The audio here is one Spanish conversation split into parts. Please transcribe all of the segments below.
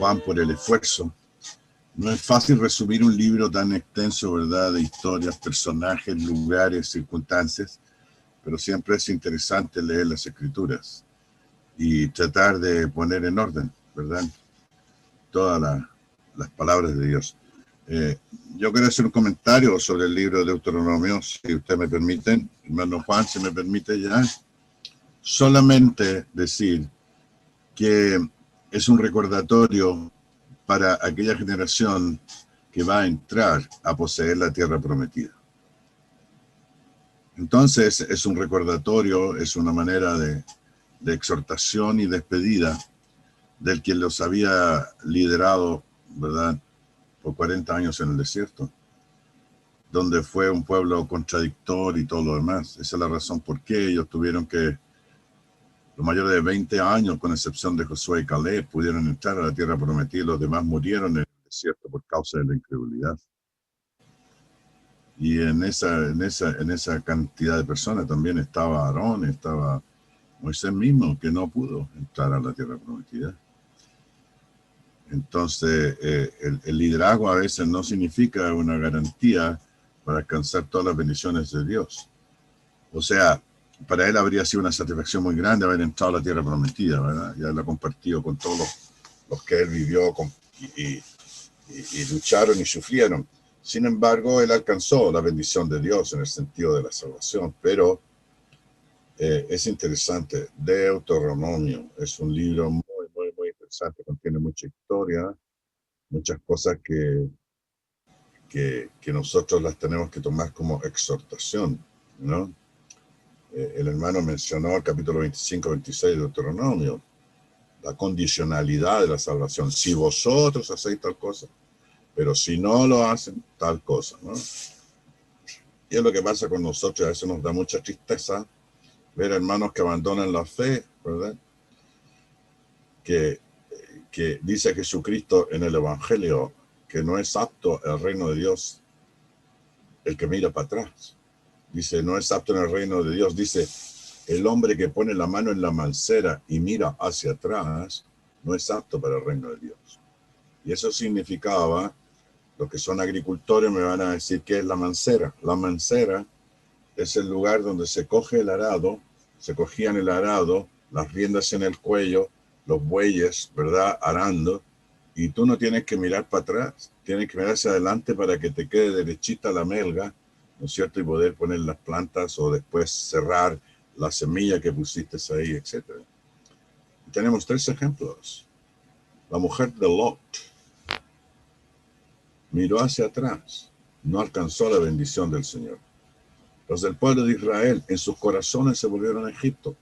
Juan por el esfuerzo. No es fácil resumir un libro tan extenso, ¿verdad?, de historias, personajes, lugares, circunstancias, pero siempre es interesante leer las escrituras y tratar de poner en orden, ¿verdad?, todas las palabras de Dios. Yo quiero hacer un comentario sobre el libro de Deuteronomio, si usted me permite, hermano Juan, si me permite ya. Solamente decir que es un recordatorio para aquella generación que va a entrar a poseer la tierra prometida. Entonces es un recordatorio, es una manera de exhortación y despedida del que los había liderado, ¿verdad?, por 40 años en el desierto, donde fue un pueblo contradictor y todo lo demás. Esa es la razón por qué ellos tuvieron que, los mayores de 20 años, con excepción de Josué y Caleb, pudieron entrar a la tierra prometida y los demás murieron en el desierto por causa de la incredulidad. Y en esa cantidad de personas también estaba Aarón, estaba Moisés mismo, que no pudo entrar a la tierra prometida. Entonces, el liderazgo a veces no significa una garantía para alcanzar todas las bendiciones de Dios. O sea, para él habría sido una satisfacción muy grande haber entrado a la tierra prometida, ¿verdad? Ya la ha compartido con todos los que él vivió y lucharon y sufrieron. Sin embargo, él alcanzó la bendición de Dios en el sentido de la salvación, pero es interesante. Deuteronomio es un libro muy, muy, muy interesante, contiene mucha historia, muchas cosas que nosotros las tenemos que tomar como exhortación, ¿no? El hermano mencionó el capítulo 25-26 de Deuteronomio, la condicionalidad de la salvación. Si vosotros hacéis tal cosa, pero si no lo hacen, tal cosa, ¿no? Y es lo que pasa con nosotros. A veces nos da mucha tristeza ver hermanos que abandonan la fe, ¿verdad? Que dice Jesucristo en el Evangelio que no es apto el reino de Dios el que mira para atrás. Dice, no es apto en el reino de Dios. Dice, el hombre que pone la mano en la mancera y mira hacia atrás, no es apto para el reino de Dios. Y eso significaba, los que son agricultores me van a decir qué es la mancera. La mancera es el lugar donde se coge el arado, se cogían el arado, las riendas en el cuello, los bueyes, ¿verdad?, arando, y tú no tienes que mirar para atrás, tienes que mirar hacia adelante para que te quede derechita la melga, ¿no es cierto?, y poder poner las plantas o después cerrar la semilla que pusiste ahí, etc. Y tenemos 3 ejemplos. La mujer de Lot miró hacia atrás, no alcanzó la bendición del Señor. Los del pueblo de Israel, en sus corazones se volvieron a Egipto.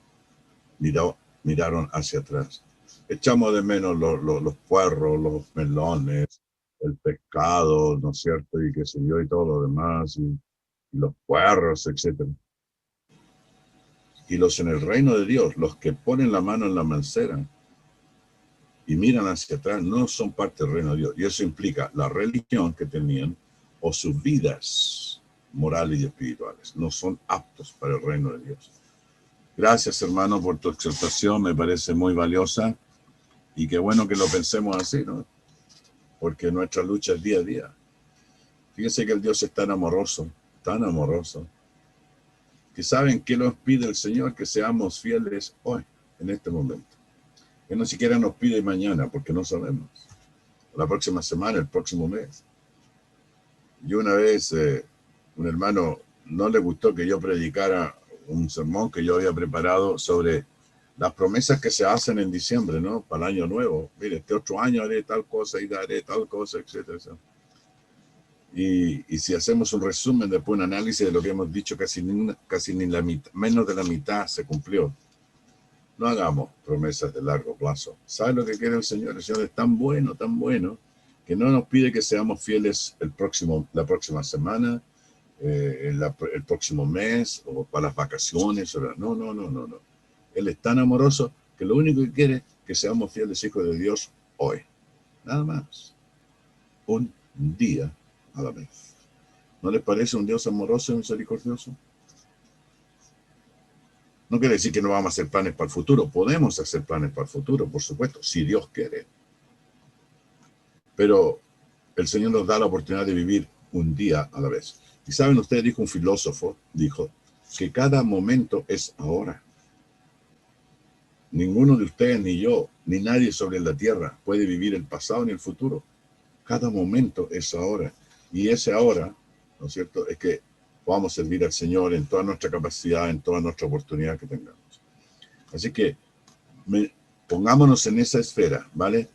Miraron hacia atrás. Echamos de menos los puerros, los melones, el pescado, ¿no es cierto? Y qué sé yo, y todo lo demás, y los puerros, etc. Y los en el reino de Dios, los que ponen la mano en la mancera y miran hacia atrás, no son parte del reino de Dios. Y eso implica la religión que tenían o sus vidas morales y espirituales. No son aptos para el reino de Dios. Gracias, hermano, por tu exhortación. Me parece muy valiosa. Y qué bueno que lo pensemos así, ¿no? Porque nuestra lucha es día a día. Fíjense que el Dios es tan amoroso, que saben que nos pide el Señor, que seamos fieles hoy, en este momento. Que no siquiera nos pide mañana, porque no sabemos. La próxima semana, el próximo mes. Y una vez, un hermano no le gustó que yo predicara un sermón que yo había preparado sobre las promesas que se hacen en diciembre, ¿no? Para el año nuevo. Mire, este otro año haré tal cosa y daré tal cosa, etcétera. Y si hacemos un resumen, después un análisis de lo que hemos dicho, casi ni la mitad, menos de la mitad se cumplió. No hagamos promesas de largo plazo. ¿Sabe lo que quiere el Señor? El Señor es tan bueno, que no nos pide que seamos fieles la próxima semana, el próximo mes, o para las vacaciones. No. Él es tan amoroso que lo único que quiere es que seamos fieles hijos de Dios hoy. Nada más. Un día a la vez. ¿No les parece un Dios amoroso y misericordioso? No quiere decir que no vamos a hacer planes para el futuro. Podemos hacer planes para el futuro, por supuesto, si Dios quiere. pero el Señor nos da la oportunidad de vivir un día a la vez. Y saben ustedes, dijo un filósofo, dijo que cada momento es ahora. Ninguno de ustedes, ni yo, ni nadie sobre la tierra puede vivir el pasado ni el futuro. Cada momento es ahora. Y ese ahora, ¿no es cierto?, es que podamos servir al Señor en toda nuestra capacidad, en toda nuestra oportunidad que tengamos. Así que pongámonos en esa esfera, ¿vale?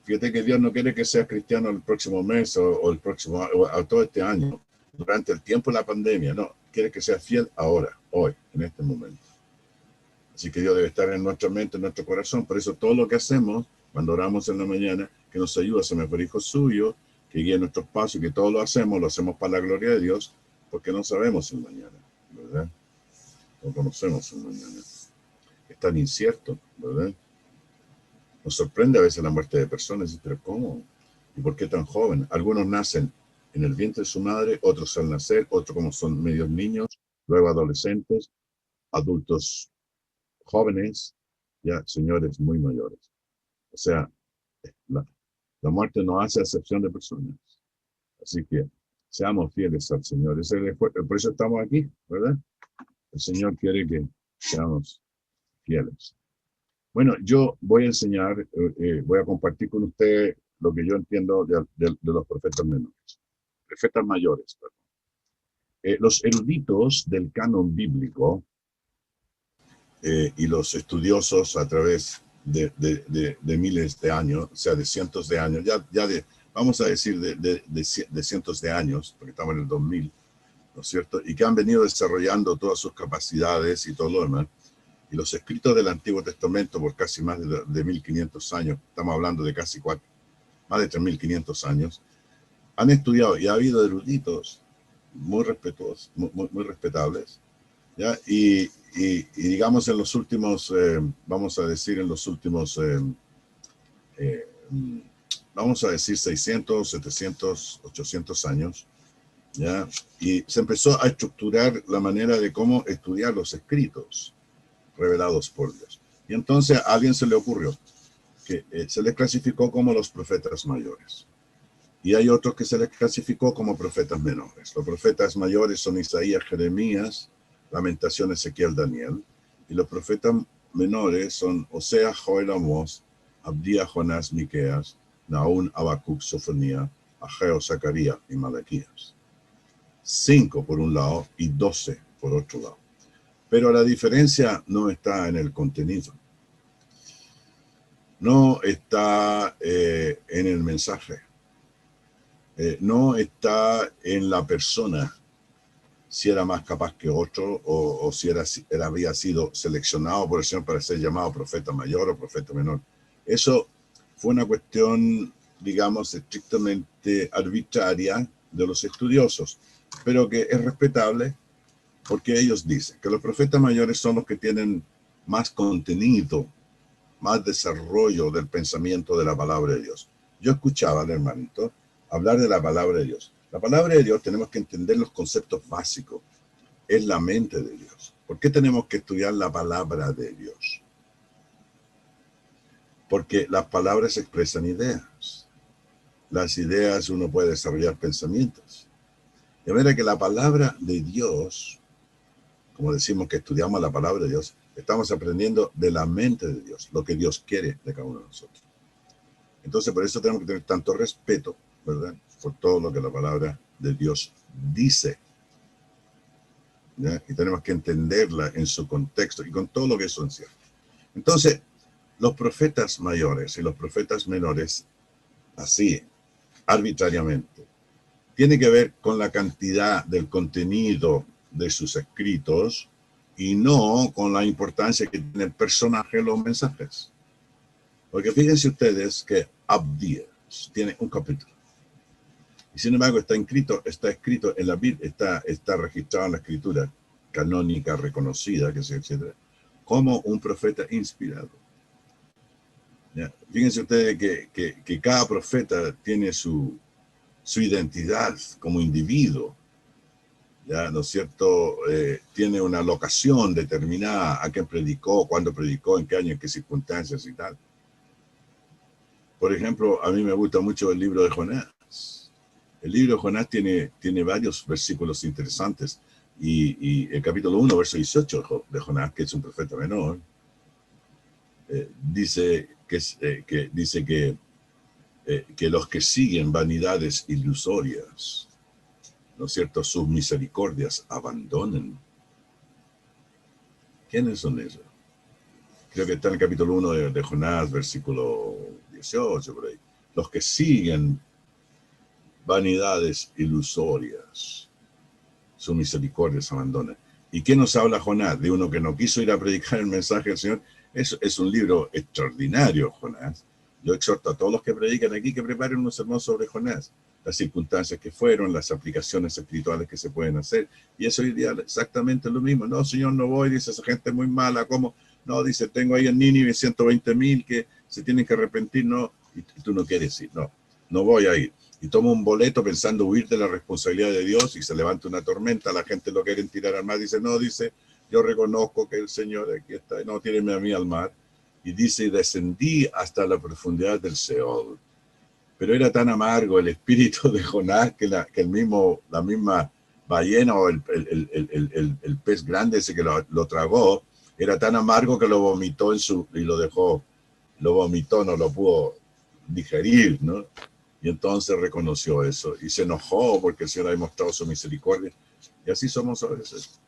Fíjate que Dios no quiere que seas cristiano el próximo mes o el próximo, o todo este año, durante el tiempo de la pandemia, no. Quiere que seas fiel ahora, hoy, en este momento. Así que Dios debe estar en nuestra mente, en nuestro corazón. Por eso todo lo que hacemos, cuando oramos en la mañana, que nos ayuda a ser mejor hijos suyos, que guíe nuestros pasos, que todo lo hacemos para la gloria de Dios, porque no sabemos el mañana, ¿verdad? No conocemos el mañana. Es tan incierto, ¿verdad? Nos sorprende a veces la muerte de personas, pero ¿cómo? ¿Y por qué tan joven? Algunos nacen en el vientre de su madre, otros al nacer, otros como son medios niños, luego adolescentes, adultos jóvenes, ya señores muy mayores. O sea, la muerte no hace acepción de personas. Así que seamos fieles al Señor. Por eso estamos aquí, ¿verdad? El Señor quiere que seamos fieles. Bueno, yo voy a enseñar, voy a compartir con usted lo que yo entiendo de los profetas menores, profetas mayores. Los eruditos del canon bíblico y los estudiosos a través de miles de años, o sea, de cientos de años, vamos a decir de cientos de años, porque estamos en el 2000, ¿no es cierto? Y que han venido desarrollando todas sus capacidades y todo lo demás. Y los escritos del Antiguo Testamento por casi más de 1500 años, estamos hablando de casi más de 3500 años, han estudiado y ha habido eruditos muy respetuosos, muy respetables, ¿ya? Y digamos en los últimos, vamos a decir en los últimos, vamos a decir 600, 700, 800 años, ¿ya? Y se empezó a estructurar la manera de cómo estudiar los escritos revelados por Dios. Y entonces a alguien se le ocurrió que se les clasificó como los profetas mayores. Y hay otros que se les clasificó como profetas menores. Los profetas mayores son Isaías, Jeremías, Lamentaciones, Ezequiel, Daniel. Y los profetas menores son Oseas, Joel, Amós, Abdías, Jonás, Miqueas, Nahum, Habacuc, Sofonía, Ageo, Zacarías y Malaquías. 5 por un lado y 12 por otro lado. Pero la diferencia no está en el contenido. No está en el mensaje. No está en la persona, si era más capaz que otro o si había sido seleccionado por el Señor para ser llamado profeta mayor o profeta menor. Eso fue una cuestión, digamos, estrictamente arbitraria de los estudiosos, pero que es respetable porque ellos dicen que los profetas mayores son los que tienen más contenido, más desarrollo del pensamiento de la palabra de Dios. Yo escuchaba al hermanito hablar de la palabra de Dios. La palabra de Dios tenemos que entender los conceptos básicos. Es la mente de Dios. ¿Por qué tenemos que estudiar la palabra de Dios? Porque las palabras expresan ideas. Las ideas uno puede desarrollar pensamientos. De manera que la palabra de Dios, como decimos que estudiamos la palabra de Dios, estamos aprendiendo de la mente de Dios, lo que Dios quiere de cada uno de nosotros. Entonces, por eso tenemos que tener tanto respeto, ¿verdad?, por todo lo que la palabra de Dios dice, ¿ya? Y tenemos que entenderla en su contexto y con todo lo que eso encierra. Entonces, los profetas mayores y los profetas menores, así, arbitrariamente, tiene que ver con la cantidad del contenido de sus escritos y no con la importancia que tiene el personaje de los mensajes. Porque fíjense ustedes que Abdías tiene un capítulo. Y sin embargo está escrito en la Biblia, está registrado en la escritura canónica reconocida, etcétera, como un profeta inspirado. ¿Ya? Fíjense ustedes que cada profeta tiene su identidad como individuo, ¿ya? ¿No es cierto? Tiene una locación determinada, a quién predicó, cuándo predicó, en qué año, en qué circunstancias y tal. Por ejemplo, a mí me gusta mucho el libro de Jonás. El libro de Jonás tiene varios versículos interesantes. Y el capítulo 1, verso 18 de Jonás, que es un profeta menor, dice que los que siguen vanidades ilusorias, ¿no es cierto?, sus misericordias abandonen. ¿Quiénes son esos? Creo que está en el capítulo 1 de Jonás, versículo 18, por ahí. Los que siguen vanidades ilusorias, sus misericordias abandonan. ¿Y qué nos habla Jonás? De uno que no quiso ir a predicar el mensaje del Señor. Es un libro extraordinario, Jonás. Yo exhorto a todos los que predican aquí que preparen unos sermones sobre Jonás, las circunstancias que fueron, las aplicaciones espirituales que se pueden hacer. Y eso hoy día exactamente lo mismo. No, Señor, no voy, dice, esa gente es muy mala. ¿Cómo? No, dice, tengo ahí en Nínive 120,000 que se tienen que arrepentir. No, y tú no quieres ir. No, no voy a ir. Y toma un boleto pensando huir de la responsabilidad de Dios y se levanta una tormenta, la gente lo quieren tirar al mar, dice, no, dice, yo reconozco que el Señor aquí está, no, tíreme a mí al mar. Y dice, descendí hasta la profundidad del Seol. Pero era tan amargo el espíritu de Jonás que la misma ballena o el pez grande ese que lo tragó, era tan amargo que lo vomitó y lo dejó, lo vomitó, no lo pudo digerir, ¿no? Y entonces reconoció eso y se enojó porque el Señor ha mostrado su misericordia. Y así somos a veces.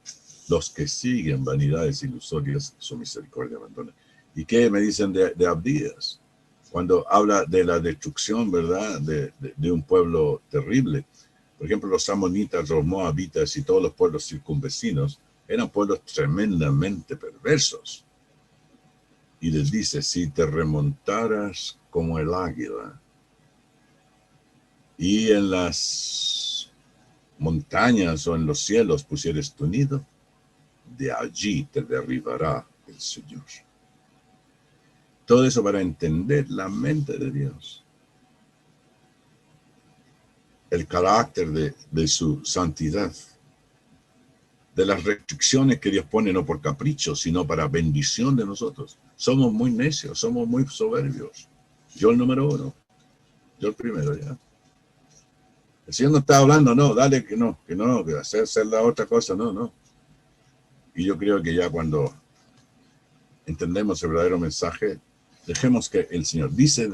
Los que siguen vanidades ilusorias, su misericordia abandonan. ¿Y qué me dicen de Abdías? Cuando habla de la destrucción, ¿verdad? De un pueblo terrible. Por ejemplo, los amonitas, los moabitas y todos los pueblos circunvecinos eran pueblos tremendamente perversos. Y les dice, si te remontaras como el águila, y en las montañas o en los cielos pusieres tu nido, de allí te derribará el Señor. Todo eso para entender la mente de Dios, el carácter de su santidad, de las restricciones que Dios pone no por capricho, sino para bendición de nosotros. Somos muy necios, somos muy soberbios. Yo el número uno, yo el primero ya. El Señor no está hablando, no, dale que hacer la otra cosa, no. Y yo creo que ya cuando entendemos el verdadero mensaje, dejemos que el Señor dice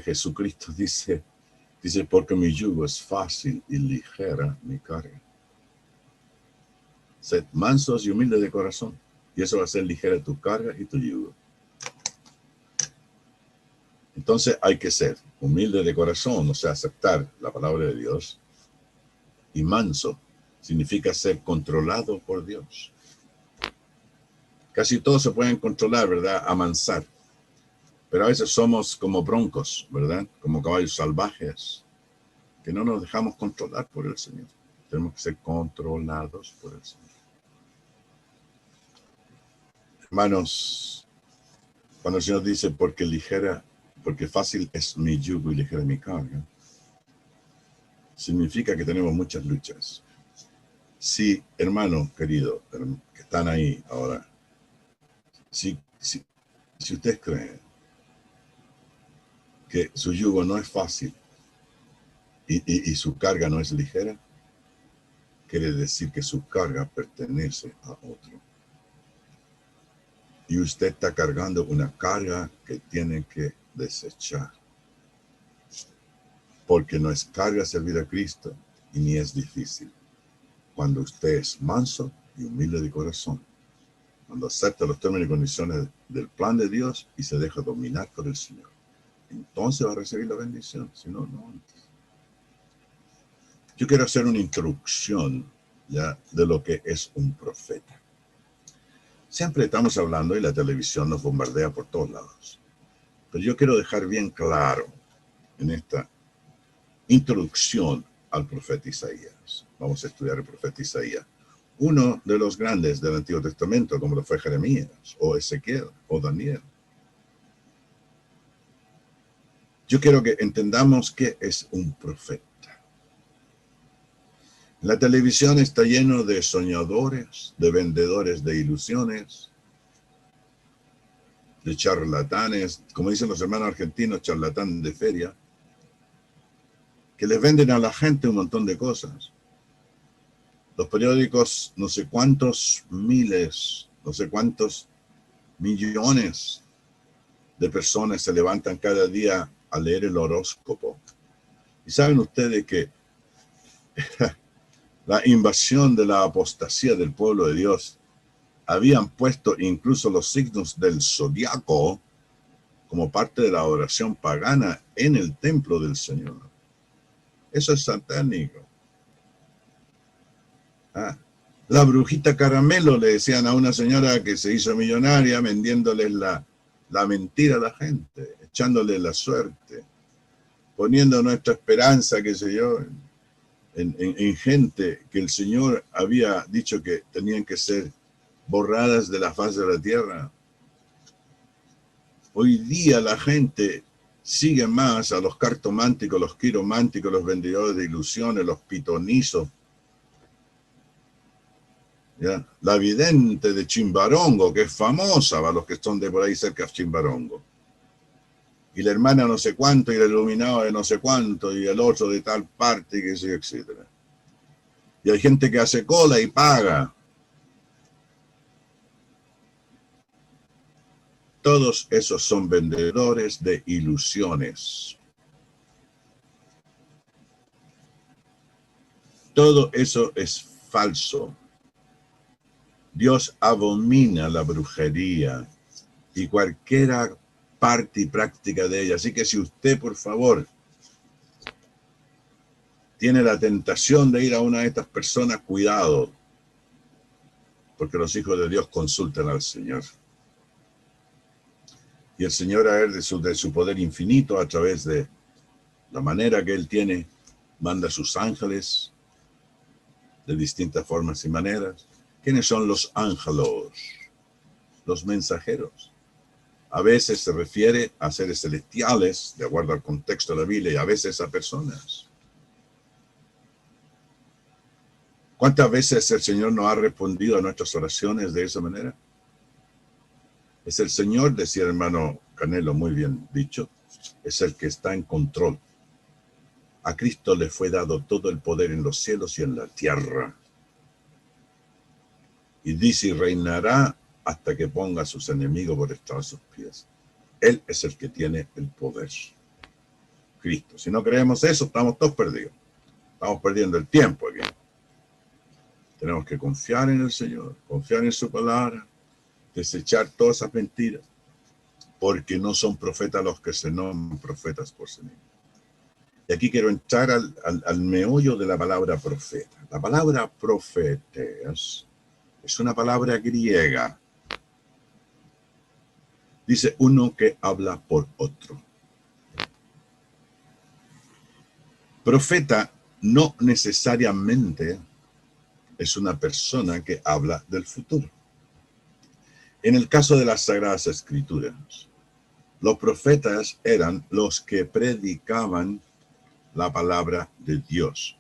Jesucristo, dice, porque mi yugo es fácil y ligera mi carga. Sed mansos y humildes de corazón, y eso va a ser ligera tu carga y tu yugo. Entonces hay que ser humilde de corazón, o sea, aceptar la palabra de Dios, y manso significa ser controlado por Dios. Casi todos se pueden controlar, ¿verdad? Amansar. Pero a veces somos como broncos, ¿verdad? Como caballos salvajes, que no nos dejamos controlar por el Señor. Tenemos que ser controlados por el Señor. Hermanos, cuando el Señor dice, porque fácil es mi yugo y ligera mi carga, significa que tenemos muchas luchas. Sí, hermano querido, que están ahí ahora, si ustedes creen que su yugo no es fácil y su carga no es ligera, quiere decir que su carga pertenece a otro. Y usted está cargando una carga que tiene que desechar. Porque no es carga servir a Cristo y ni es difícil. Cuando usted es manso y humilde de corazón, cuando acepta los términos y condiciones del plan de Dios y se deja dominar por el Señor, entonces va a recibir la bendición. Si no, no. Yo quiero hacer una introducción ya de lo que es un profeta. Siempre estamos hablando y la televisión nos bombardea por todos lados. Pero yo quiero dejar bien claro en esta introducción al profeta Isaías. Vamos a estudiar el profeta Isaías. Uno de los grandes del Antiguo Testamento, como lo fue Jeremías, o Ezequiel, o Daniel. Yo quiero que entendamos qué es un profeta. La televisión está lleno de soñadores, de vendedores de ilusiones, de charlatanes, como dicen los hermanos argentinos, charlatán de feria, que les venden a la gente un montón de cosas. Los periódicos, no sé cuántos miles, no sé cuántos millones de personas se levantan cada día a leer el horóscopo. Y saben ustedes que la invasión de la apostasía del pueblo de Dios habían puesto incluso los signos del zodiaco como parte de la oración pagana en el templo del Señor. Eso es satánico. La brujita caramelo, le decían a una señora que se hizo millonaria vendiéndoles la mentira a la gente, echándole la suerte, poniendo nuestra esperanza, qué sé yo, en gente que el Señor había dicho que tenían que ser borradas de la faz de la tierra. Hoy día la gente sigue más a los cartománticos, los quirománticos, los vendedores de ilusiones, los pitonizos. ¿Ya? La vidente de Chimbarongo, que es famosa para los que son de por ahí cerca de Chimbarongo. Y la hermana no sé cuánto, y el iluminado de no sé cuánto, y el otro de tal parte, que sé, etc. Y hay gente que hace cola y paga. Todos esos son vendedores de ilusiones. Todo eso es falso. Dios abomina la brujería y cualquier parte y práctica de ella. Así que si usted, por favor, tiene la tentación de ir a una de estas personas, cuidado, porque los hijos de Dios consultan al Señor. Y el Señor, a él de su poder infinito, a través de la manera que Él tiene, manda a sus ángeles de distintas formas y maneras. ¿Quiénes son los ángelos? Los mensajeros. A veces se refiere a seres celestiales, de acuerdo al contexto de la Biblia, y a veces a personas. ¿Cuántas veces el Señor nos ha respondido a nuestras oraciones de esa manera? Es el Señor, decía el hermano Canelo, muy bien dicho, es el que está en control. A Cristo le fue dado todo el poder en los cielos y en la tierra. Y dice, y reinará hasta que ponga a sus enemigos por estrado de sus pies. Él es el que tiene el poder. Cristo. Si no creemos eso, estamos todos perdidos. Estamos perdiendo el tiempo aquí. Tenemos que confiar en el Señor, confiar en su palabra, desechar todas esas mentiras, porque no son profetas los que se nombran profetas por sí mismos. Y aquí quiero entrar al meollo de la palabra profeta. La palabra profetas es una palabra griega. Dice uno que habla por otro. Profeta no necesariamente es una persona que habla del futuro. En el caso de las Sagradas Escrituras, los profetas eran los que predicaban la palabra de Dios,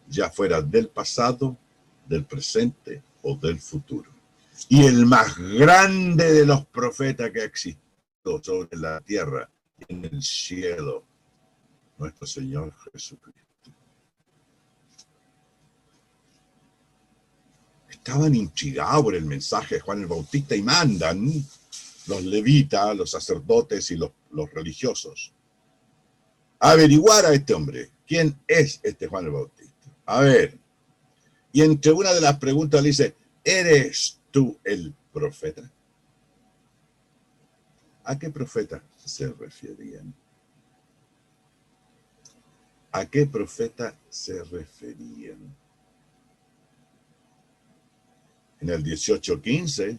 ya fuera del pasado, del presente o del futuro. Y el más grande de los profetas que ha existido sobre la tierra y en el cielo, nuestro Señor Jesucristo. Estaban intrigados por el mensaje de Juan el Bautista y mandan los levitas, los sacerdotes y los religiosos a averiguar a este hombre. ¿Quién es este Juan el Bautista? A ver. Y entre una de las preguntas le dice, ¿eres tú el profeta? ¿A qué profeta se referían? ¿A qué profeta se referían? En el 18:15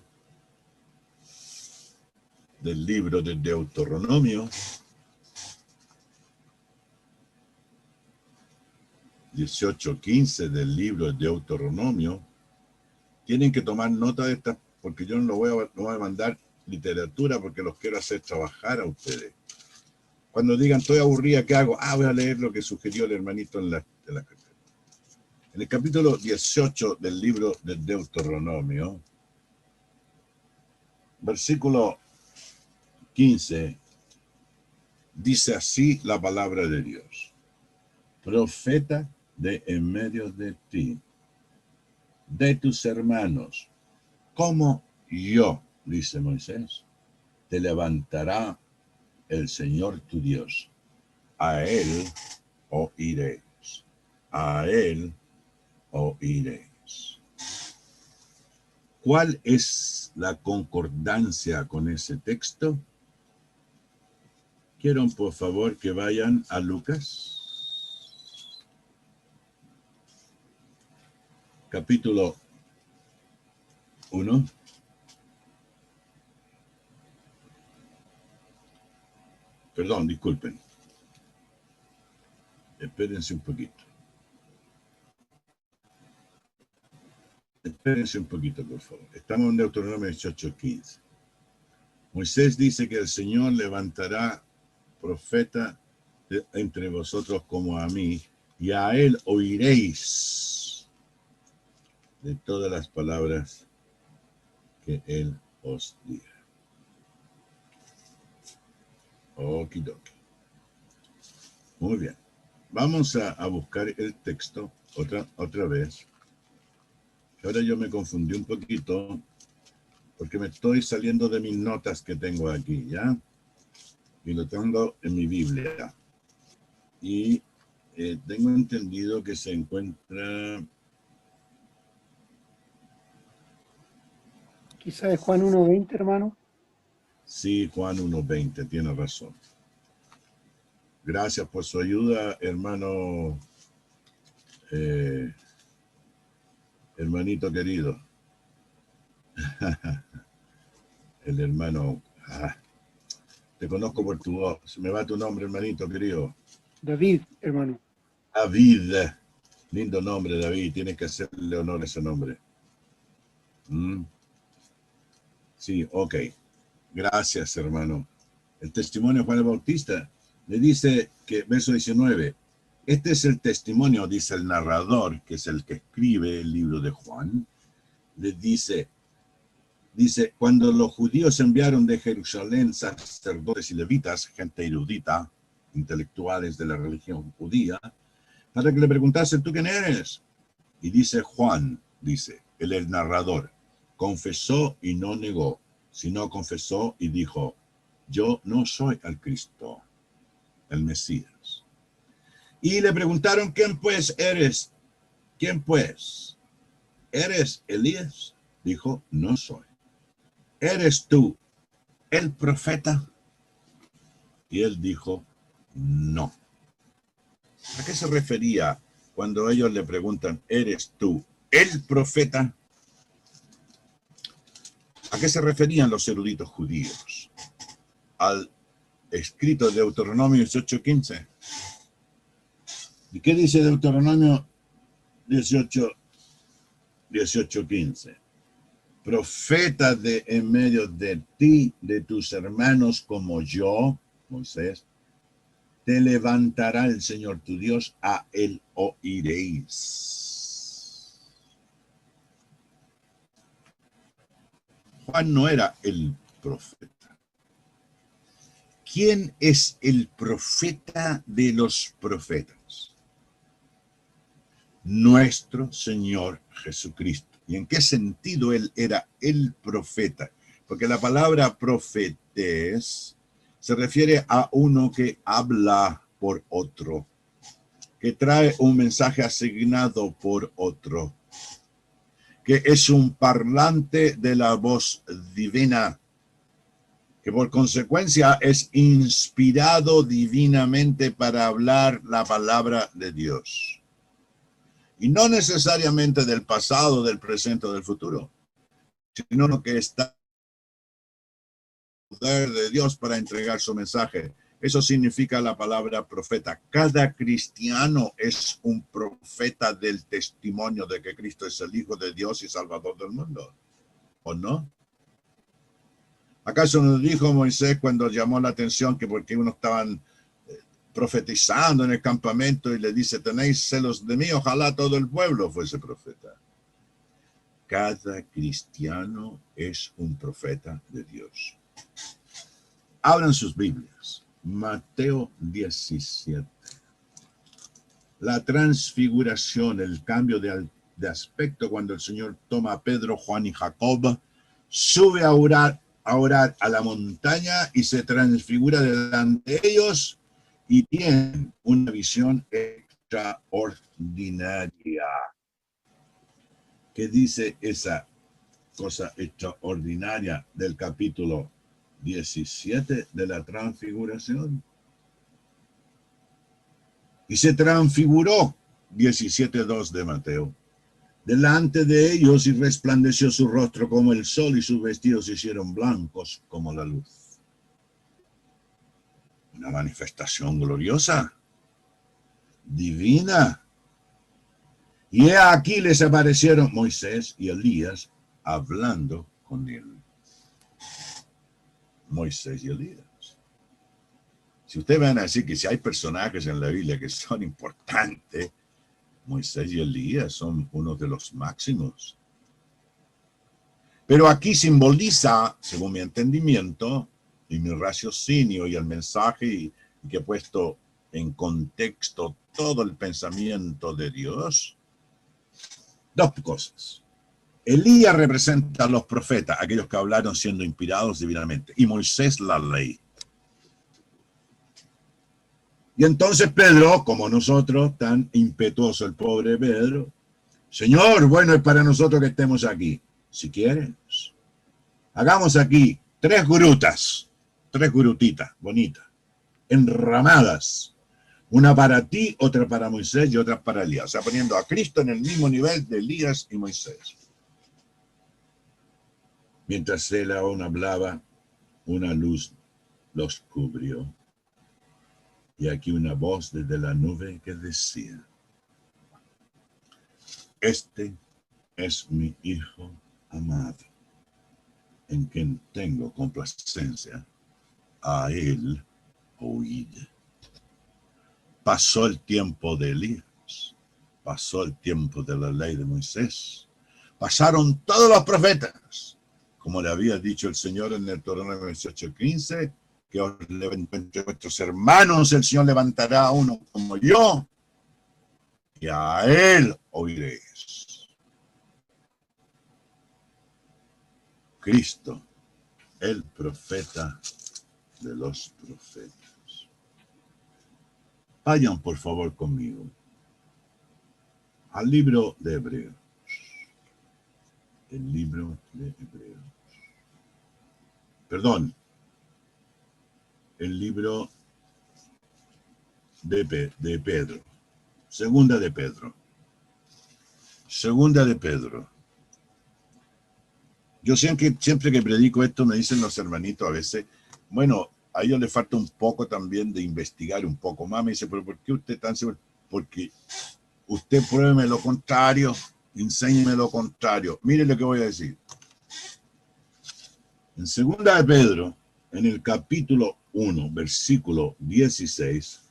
del libro de Deuteronomio, 18:15 del libro de Deuteronomio, tienen que tomar nota de esta, porque yo no voy a mandar literatura porque los quiero hacer trabajar a ustedes. Cuando digan, estoy aburrida, ¿qué hago? Voy a leer lo que sugirió el hermanito en la carta. En el capítulo 18 del libro de Deuteronomio, versículo 15, dice así la palabra de Dios. Profeta de en medio de ti, de tus hermanos, como yo, dice Moisés, te levantará el Señor tu Dios. A él oiréis. A él oiréis. ¿Cuál es la concordancia con ese texto? Quiero, por favor, que vayan a Lucas, capítulo 1. Perdón, disculpen. Espérense un poquito. Espérense un poquito, por favor. Estamos en Deuteronomio 18:15. Moisés dice que el Señor levantará profeta entre vosotros como a mí, y a él oiréis de todas las palabras que él os diga. Okidoki. Muy bien. Vamos a buscar el texto otra vez. Ahora yo me confundí un poquito porque me estoy saliendo de mis notas que tengo aquí, ¿ya? Y lo tengo en mi Biblia. Y tengo entendido que se encuentra... Quizá es Juan 1:20, hermano. Sí, Juan 1:20, tiene razón. Gracias por su ayuda, hermano, hermanito querido. El hermano... te conozco por tu voz. Se me va tu nombre, hermanito querido. David, hermano. David. Lindo nombre, David. Tienes que hacerle honor a ese nombre. Sí, ok. Gracias, hermano. El testimonio de Juan el Bautista le dice que, verso 19, este es el testimonio, dice el narrador, que es el que escribe el libro de Juan, le dice, cuando los judíos enviaron de Jerusalén sacerdotes y levitas, gente erudita, intelectuales de la religión judía, para que le preguntasen, ¿tú quién eres? Y dice Juan, dice, el narrador, confesó y no negó, sino confesó y dijo, yo no soy el Cristo, el Mesías. Y le preguntaron, ¿quién pues eres? ¿Quién pues? ¿Eres Elías? Dijo, no soy. ¿Eres tú el profeta? Y él dijo, no. ¿A qué se refería cuando ellos le preguntan, ¿eres tú el profeta? ¿A qué se referían los eruditos judíos? Al escrito de Deuteronomio 18:15. ¿Y qué dice Deuteronomio 18:15? Profeta de en medio de ti, de tus hermanos como yo, Moisés, te levantará el Señor tu Dios, a él oiréis. Juan no era el profeta. ¿Quién es el profeta de los profetas? Nuestro Señor Jesucristo. ¿Y en qué sentido él era el profeta? Porque la palabra profetes se refiere a uno que habla por otro, que trae un mensaje asignado por otro, que es un parlante de la voz divina, que por consecuencia es inspirado divinamente para hablar la palabra de Dios. Y no necesariamente del pasado, del presente o del futuro, sino lo que está en el poder de Dios para entregar su mensaje. Eso significa la palabra profeta. Cada cristiano es un profeta del testimonio de que Cristo es el Hijo de Dios y Salvador del mundo. ¿O no? ¿Acaso nos dijo Moisés cuando llamó la atención que porque unos estaban profetizando en el campamento y le dice, tenéis celos de mí, ojalá todo el pueblo fuese profeta? Cada cristiano es un profeta de Dios. Abran sus Biblias. Mateo 17. La transfiguración, el cambio de aspecto cuando el Señor toma a Pedro, Juan y Jacob, sube a orar a la montaña y se transfigura delante de ellos y tienen una visión extraordinaria. ¿Qué dice esa cosa extraordinaria del capítulo 17 de la transfiguración? Y se transfiguró, 17:2 de Mateo, delante de ellos, y resplandeció su rostro como el sol, y sus vestidos se hicieron blancos como la luz. Una manifestación gloriosa, divina. Y he aquí les aparecieron Moisés y Elías hablando con él. Moisés y Elías. Si ustedes van a decir que si hay personajes en la Biblia que son importantes, Moisés y Elías son uno de los máximos. Pero aquí simboliza, según mi entendimiento y mi raciocinio y el mensaje y que he puesto en contexto todo el pensamiento de Dios, dos cosas. Elías representa a los profetas, aquellos que hablaron siendo inspirados divinamente, y Moisés la ley. Y entonces Pedro, como nosotros, tan impetuoso el pobre Pedro, Señor, bueno es para nosotros que estemos aquí. Si quieres, hagamos aquí 3 grutitas bonitas, enramadas. Una para ti, otra para Moisés y otra para Elías. O sea, poniendo a Cristo en el mismo nivel de Elías y Moisés. Mientras él aún hablaba, una luz los cubrió. Y aquí una voz desde la nube que decía: este es mi Hijo amado, en quien tengo complacencia, a él oíd. Pasó el tiempo de Elías, pasó el tiempo de la ley de Moisés, pasaron todos los profetas, como le había dicho el Señor en el Deuteronomio 18:15, que os levanten vuestros hermanos, el Señor levantará a uno como yo, y a él oiréis. Cristo, el profeta de los profetas. Vayan por favor conmigo al libro de Hebreos. El libro de Hebreos. Perdón. El libro de Pedro. Segunda de Pedro. Segunda de Pedro. Yo siempre que predico esto me dicen los hermanitos a veces, bueno, a ellos les falta un poco también de investigar un poco más. Me dice, pero ¿por qué usted tan seguro? Porque usted pruébeme lo contrario, enséñeme lo contrario. Mire lo que voy a decir. En segunda de Pedro, en el capítulo 1, versículo 16,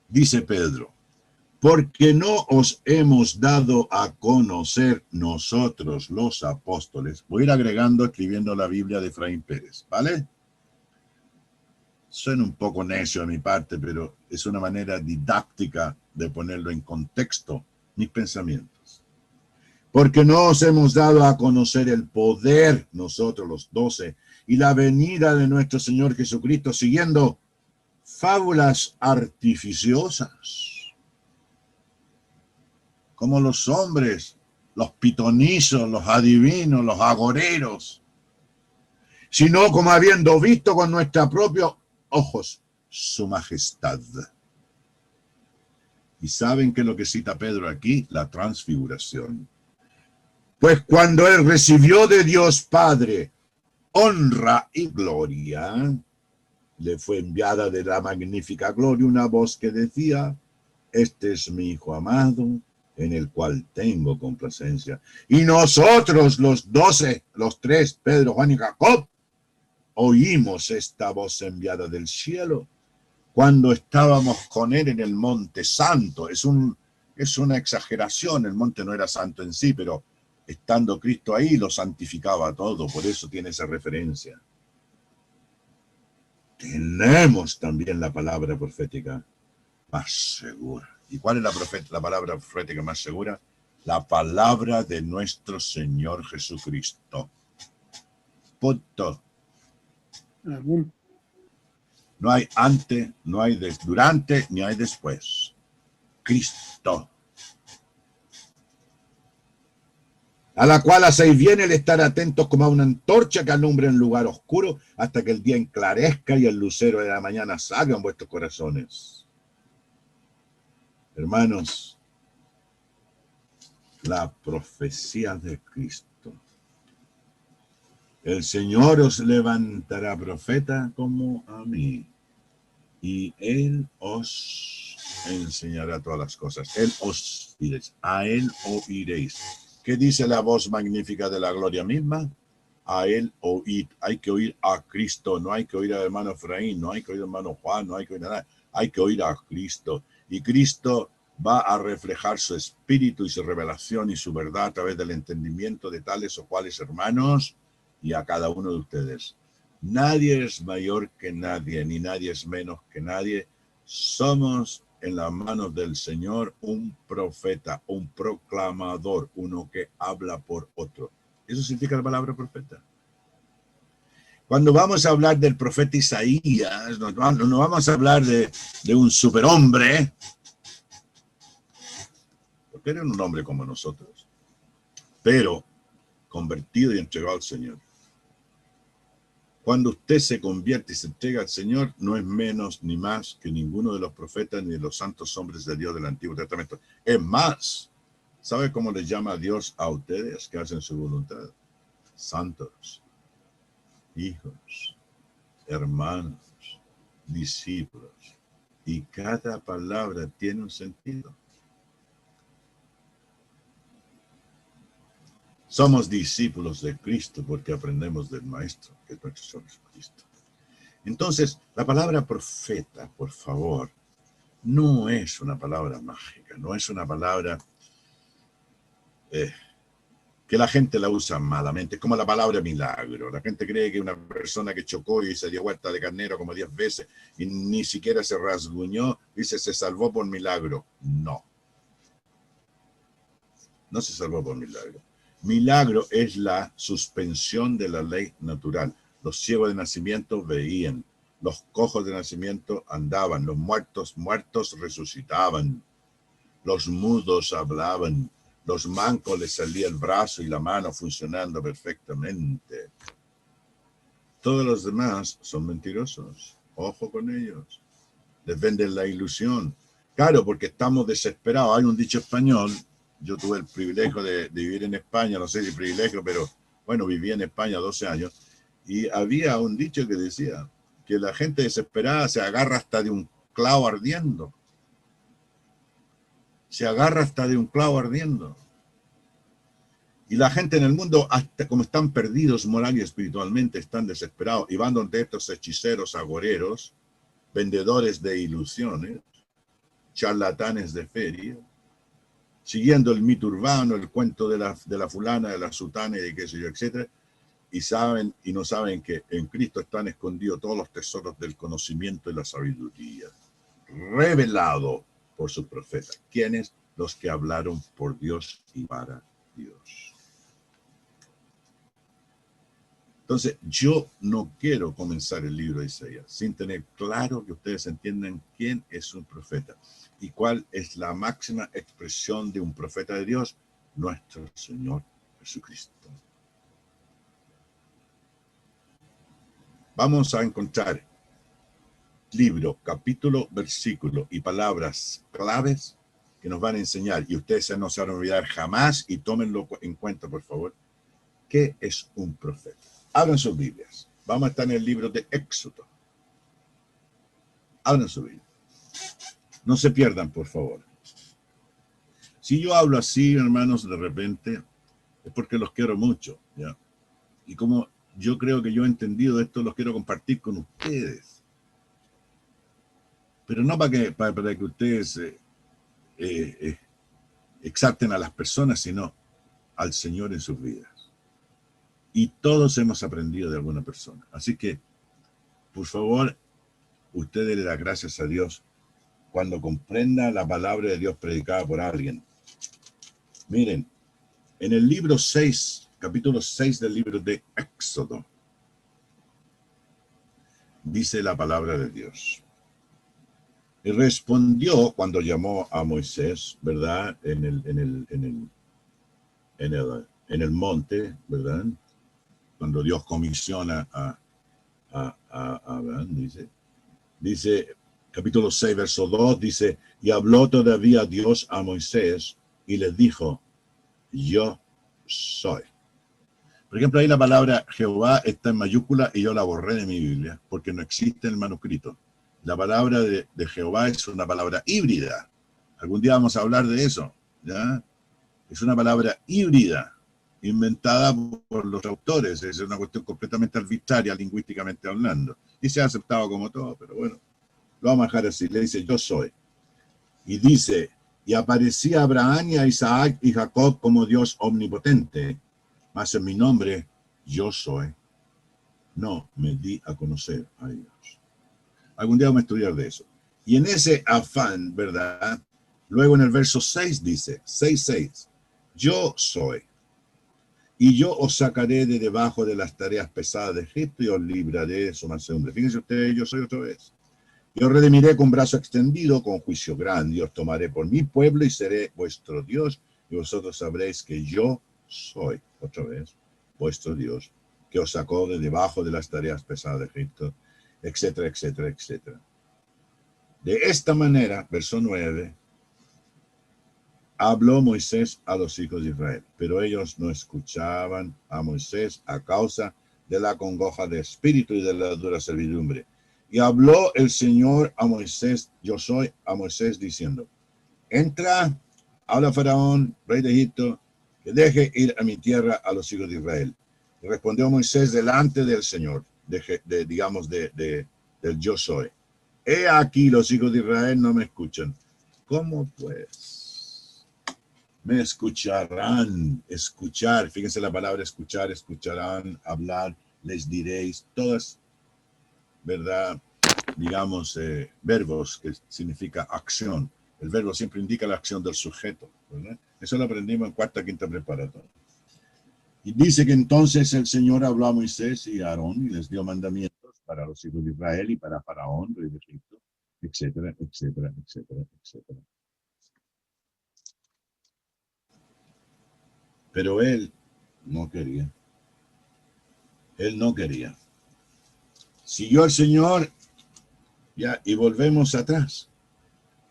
dice Pedro: porque no os hemos dado a conocer nosotros los apóstoles. Voy a ir agregando, escribiendo la Biblia de Efraín Pérez, ¿vale? Suena un poco necio a mi parte, pero es una manera didáctica de ponerlo en contexto, mis pensamientos. Porque no os hemos dado a conocer el poder, nosotros los 12, y la venida de nuestro Señor Jesucristo, siguiendo fábulas artificiosas, como los hombres, los pitonizos, los adivinos, los agoreros, sino como habiendo visto con nuestros propios ojos su majestad. ¿Y saben qué es lo que cita Pedro aquí? La transfiguración. Pues cuando él recibió de Dios Padre honra y gloria, le fue enviada de la magnífica gloria una voz que decía: este es mi Hijo amado, en el cual tengo complacencia. Y nosotros los 12, los 3, Pedro, Juan y Jacob, oímos esta voz enviada del cielo cuando estábamos con él en el monte santo. Es una exageración, el monte no era santo en sí, pero estando Cristo ahí lo santificaba todo, por eso tiene esa referencia. tenemos también la palabra profética más segura. ¿Y cuál es la palabra profética más segura? La palabra de nuestro Señor Jesucristo. Punto. Amén. No hay antes, no hay durante, ni hay después. Cristo. A la cual hacéis bien el estar atentos como a una antorcha que alumbra en lugar oscuro hasta que el día enclarezca y el lucero de la mañana salga en vuestros corazones. Hermanos, la profecía de Cristo. El Señor os levantará profeta como a mí, y Él os enseñará todas las cosas. Él os oiréis, a Él oiréis. ¿Qué dice la voz magnífica de la gloria misma? A Él oíd. Hay que oír a Cristo, no hay que oír al hermano Efraín, no hay que oír al hermano Juan, no hay que oír a nada. Hay que oír a Cristo. Y Cristo va a reflejar su espíritu y su revelación y su verdad a través del entendimiento de tales o cuales hermanos y a cada uno de ustedes. Nadie es mayor que nadie, ni nadie es menos que nadie. Somos en las manos del Señor un profeta, un proclamador, uno que habla por otro. Eso significa la palabra profeta. Cuando vamos a hablar del profeta Isaías, no vamos a hablar de un superhombre, porque era un hombre como nosotros, pero convertido y entregado al Señor. Cuando usted se convierte y se entrega al Señor, no es menos ni más que ninguno de los profetas ni de los santos hombres de Dios del Antiguo Testamento. Es más, ¿sabe cómo les llama a Dios a ustedes que hacen su voluntad? Santos, hijos, hermanos, discípulos. Y cada palabra tiene un sentido. Somos discípulos de Cristo porque aprendemos del Maestro, que es nuestro Señor Jesucristo. Entonces, la palabra profeta, por favor, no es una palabra mágica, no es una palabra que la gente la usa malamente, es como la palabra milagro. La gente cree que una persona que chocó y se dio vuelta de carnero como 10 veces y ni siquiera se rasguñó, dice se salvó por milagro. No. No se salvó por milagro. Milagro es la suspensión de la ley natural. Los ciegos de nacimiento veían, los cojos de nacimiento andaban, los muertos resucitaban, los mudos hablaban, los mancos les salía el brazo y la mano funcionando perfectamente. Todos los demás son mentirosos. Ojo con ellos. Les venden la ilusión. Claro, porque estamos desesperados. Hay un dicho español. Yo tuve el privilegio de vivir en España, no sé si privilegio, pero bueno, viví en España 12 años, y había un dicho que decía que la gente desesperada se agarra hasta de un clavo ardiendo. Se agarra hasta de un clavo ardiendo. Y la gente en el mundo, hasta como están perdidos moral y espiritualmente, están desesperados y van donde estos hechiceros agoreros, vendedores de ilusiones, charlatanes de feria, siguiendo el mito urbano, el cuento de la fulana, de la sutana y de qué sé yo, etcétera, y no saben que en Cristo están escondidos todos los tesoros del conocimiento y la sabiduría, revelado por sus profetas. ¿Quiénes? Los que hablaron por Dios y para Dios. Entonces, yo no quiero comenzar el libro de Isaías sin tener claro que ustedes entiendan quién es un profeta y cuál es la máxima expresión de un profeta de Dios, nuestro Señor Jesucristo. Vamos a encontrar libro, capítulo, versículo y palabras claves que nos van a enseñar, y ustedes no se van a olvidar jamás, y tómenlo en cuenta, por favor, ¿qué es un profeta? Abran sus Biblias. Vamos a estar en el libro de Éxodo. Abran su Biblia. No se pierdan, por favor. Si yo hablo así, hermanos, de repente, es porque los quiero mucho, ¿ya? Y como yo creo que yo he entendido esto, los quiero compartir con ustedes. Pero no para que ustedes exalten a las personas, sino al Señor en sus vidas. Y todos hemos aprendido de alguna persona. Así que, por favor, usted le da gracias a Dios cuando comprenda la palabra de Dios predicada por alguien. Miren, en el libro 6, capítulo 6 del libro de Éxodo, dice la palabra de Dios. Y respondió cuando llamó a Moisés, ¿verdad? En el monte, ¿verdad? Cuando Dios comisiona a Abraham, dice, capítulo 6, verso 2, dice, y habló todavía Dios a Moisés y les dijo, yo soy. Por ejemplo, ahí la palabra Jehová está en mayúscula y yo la borré de mi Biblia porque no existe en el manuscrito. La palabra de Jehová es una palabra híbrida. Algún día vamos a hablar de eso, ¿ya? Es una palabra híbrida, inventada por los autores. Es una cuestión completamente arbitraria, lingüísticamente hablando. Y se ha aceptado como todo, pero bueno, lo vamos a dejar así. Le dice, yo soy. Y dice, y aparecía Abraham y a Isaac y Jacob como Dios omnipotente. Mas en mi nombre, yo soy. No me di a conocer a Dios. Algún día vamos a estudiar de eso. Y en ese afán, ¿verdad? Luego en el verso 6 dice, 6:6, yo soy. Y yo os sacaré de debajo de las tareas pesadas de Egipto y os libraré de su mansedumbre. Fíjense ustedes, yo soy otra vez. Yo redimiré con brazo extendido, con juicio grande, y os tomaré por mi pueblo y seré vuestro Dios, y vosotros sabréis que yo soy, otra vez, vuestro Dios, que os sacó de debajo de las tareas pesadas de Egipto, etcétera, etcétera, etcétera. De esta manera, verso 9, habló Moisés a los hijos de Israel, pero ellos no escuchaban a Moisés a causa de la congoja de espíritu y de la dura servidumbre. Y habló el Señor a Moisés, yo soy, a Moisés diciendo, entra, habla a Faraón, rey de Egipto, que deje ir a mi tierra a los hijos de Israel. Y respondió Moisés delante del Señor, del yo soy. He aquí los hijos de Israel no me escuchan. ¿Cómo pues me escucharán? Escuchar, fíjense la palabra escuchar, escucharán, hablar, les diréis, todas, ¿verdad? Digamos, verbos que significa acción. El verbo siempre indica la acción del sujeto, ¿verdad? Eso lo aprendimos en cuarta, quinta preparatoria. Y dice que entonces el Señor habló a Moisés y a Aarón y les dio mandamientos para los hijos de Israel y para Faraón, rey de Egipto, etcétera, etcétera, etcétera, etcétera. Pero él no quería. Él no quería. Siguió el Señor, ya, y volvemos atrás.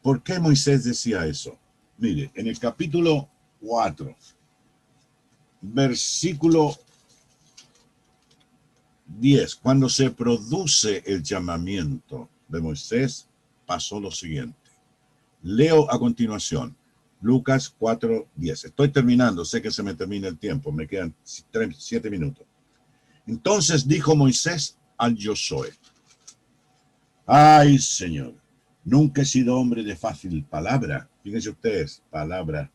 ¿Por qué Moisés decía eso? Mire, en el capítulo 4, versículo 10, cuando se produce el llamamiento de Moisés, pasó lo siguiente. Leo a continuación, Lucas 4:10. Estoy terminando, sé que se me termina el tiempo, me quedan 7 minutos. Entonces dijo Moisés al yo soy, ay Señor, nunca he sido hombre de fácil palabra. Fíjense ustedes, palabra.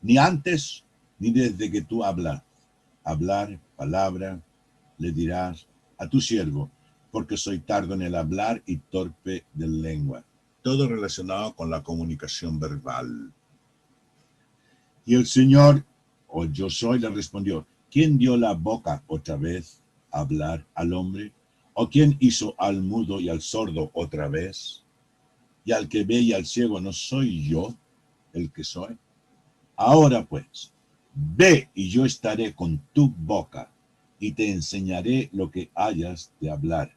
Ni antes, ni desde que tú hablar, palabra, le dirás a tu siervo, porque soy tardo en el hablar y torpe de lengua. Todo relacionado con la comunicación verbal. Y el Señor, o yo soy, le respondió, ¿quién dio la boca otra vez a hablar al hombre? ¿O quién hizo al mudo y al sordo otra vez? Y al que ve y al ciego, ¿no soy yo el que soy? Ahora pues, ve y yo estaré con tu boca y te enseñaré lo que hayas de hablar.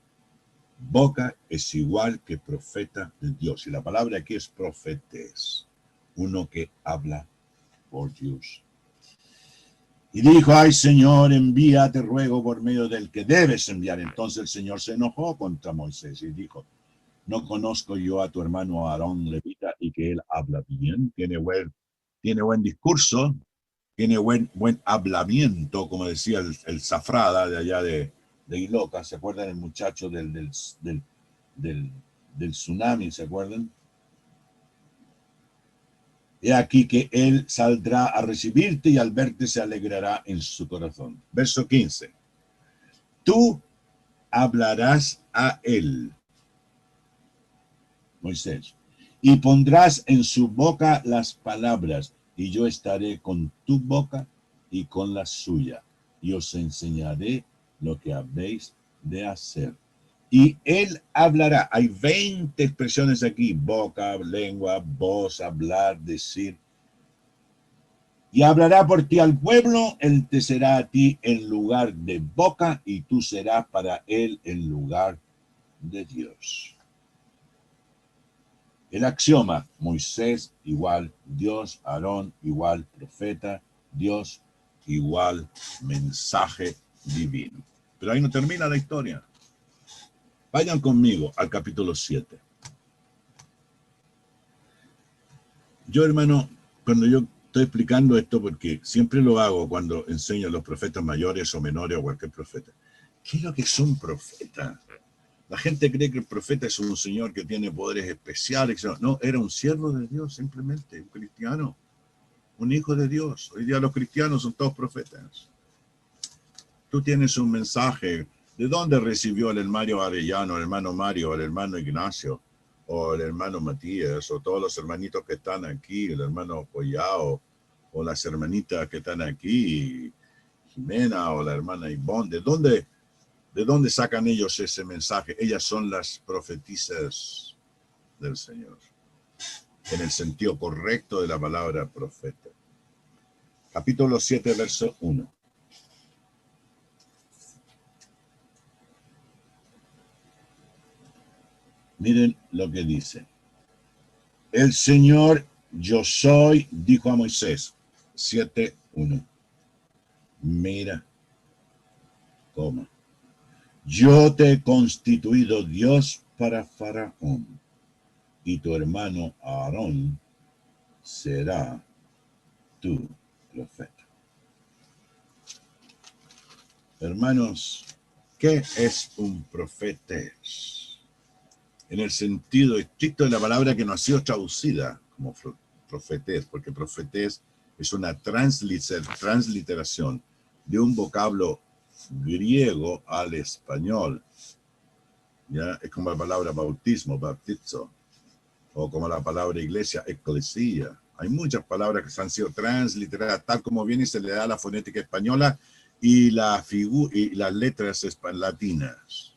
Boca es igual que profeta de Dios. Y la palabra aquí es profetes, uno que habla por Dios. Y dijo, ay Señor, envía, te ruego, por medio del que debes enviar. Entonces el Señor se enojó contra Moisés y dijo, ¿no conozco yo a tu hermano Aarón levita y que él habla bien? Tiene buen discurso, tiene buen hablamiento, como decía el Zafrada de allá de Iloca. ¿Se acuerdan el muchacho del tsunami? ¿Se acuerdan? He aquí que él saldrá a recibirte y al verte se alegrará en su corazón. Verso 15. Tú hablarás a él Moisés. Y pondrás en su boca las palabras, y yo estaré con tu boca y con la suya, y os enseñaré lo que habéis de hacer. Y él hablará. Hay 20 expresiones aquí: boca, lengua, voz, hablar, decir. Y hablará por ti al pueblo, él te será a ti en lugar de boca, y tú serás para él en lugar de Dios. El axioma: Moisés igual Dios, Aarón igual profeta, Dios igual mensaje divino. Pero ahí no termina la historia. Vayan conmigo al capítulo 7. Yo, hermano, cuando yo estoy explicando esto, porque siempre lo hago cuando enseño a los profetas mayores o menores o cualquier profeta, ¿qué es lo que es un profeta? La gente cree que el profeta es un señor que tiene poderes especiales. No, era un siervo de Dios, simplemente, un cristiano, un hijo de Dios. Hoy día los cristianos son todos profetas. Tú tienes un mensaje. ¿De dónde recibió el hermano Arellano, el hermano Mario, el hermano Ignacio, o el hermano Matías, o todos los hermanitos que están aquí, el hermano Collao, o las hermanitas que están aquí, Jimena, o la hermana Ivonne? ¿De dónde sacan ellos ese mensaje? Ellas son las profetisas del Señor, en el sentido correcto de la palabra profeta. Capítulo 7, verso 1. Miren lo que dice. El Señor, yo soy, dijo a Moisés. 7:1. Mira, coma. Yo te he constituido Dios para Faraón, y tu hermano Aarón será tu profeta. Hermanos, ¿qué es un profeta? En el sentido estricto de la palabra, que no ha sido traducida como profetés, porque profetés es una transliteración de un vocablo griego al español. ¿Ya? Es como la palabra bautismo, bautizo, o como la palabra iglesia, eclesia. Hay muchas palabras que han sido transliteradas, tal como viene y se le da la fonética española y las letras latinas.